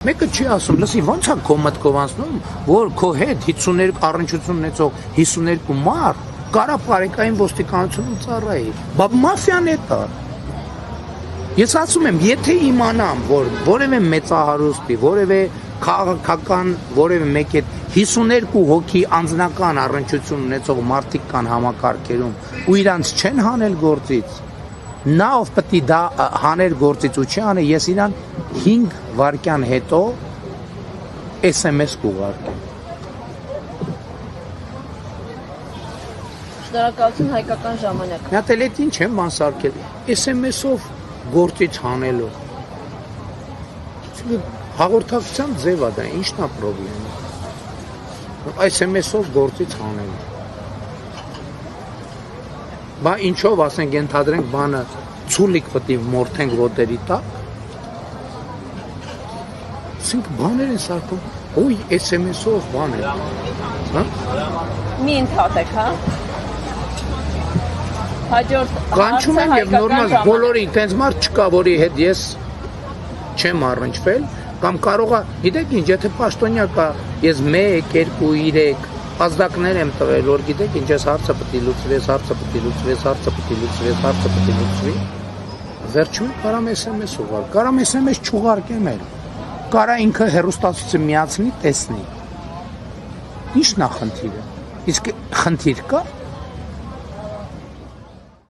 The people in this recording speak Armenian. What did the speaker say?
Մեկը չի ասում, լսի, ո՞նց է քո մտքով անցնում, որ քո հետ 52 առնչություն ունեցող 52 մարդ կարա բարեկային ոստիկանությունում ծառայի։ Բա մաֆիան է դա։ Ես ասում եմ, եթե իմանամ, որ որևէ մեծահարուստի, որևէ քաղաքական, որևէ մեկի հետ 52 հոգի անձնական առնչություն ունեցող մարդիկ կան համակարգերում ու իրանց չեն հանել գործից, նա ով պետք է դա հաներ գործից ու չի անը, ես իրան 5 վայրկյան հետո SMS կուղարկեմ։ Շնորհակալություն հայկական ժամանակ։ Նա էլ այդ ինչ եմ բանսարկել, SMS-ով գործից հանելով։ Հաղորդակցության ձև է դա, ինչն է պրոբլեմը։ SMS-ով գործից հանելու։ Բա ինչով, ասենք, ենթադրենք բանը ցուլիկ պետք է մորթենք ոտերի տակ։ Ասենք բաներ են սարքում, ոյ SMS-ով բաներ։ Հա? Մի ընդհատեք, հա։ Հաջորդ Կանչում եմ եւ նորմալ բոլորի տենց մարդ չկա, որի հետ ես չեմ առնչվել, կամ կարող է, գիտեք ինչ, եթե պաշտոնյա կա, ես 1, 2, 3 ազդակներ եմ տվել, որ գիտեք ինչ, ես հարցը պետք է լուծվի, հարցը պետք է լուծվի, հարցը պետք է լուծվի, հարցը պետք է լուծվի։ Վերջում կարամ SMS ուղարկեմ, կարամ SMS չուղարկեմ էլ։ Կարա ինքը հեռուստացույցը միացնի, տեսնի։ Ի՞նչն է խնդիրը։ Իսկ խնդիր կա։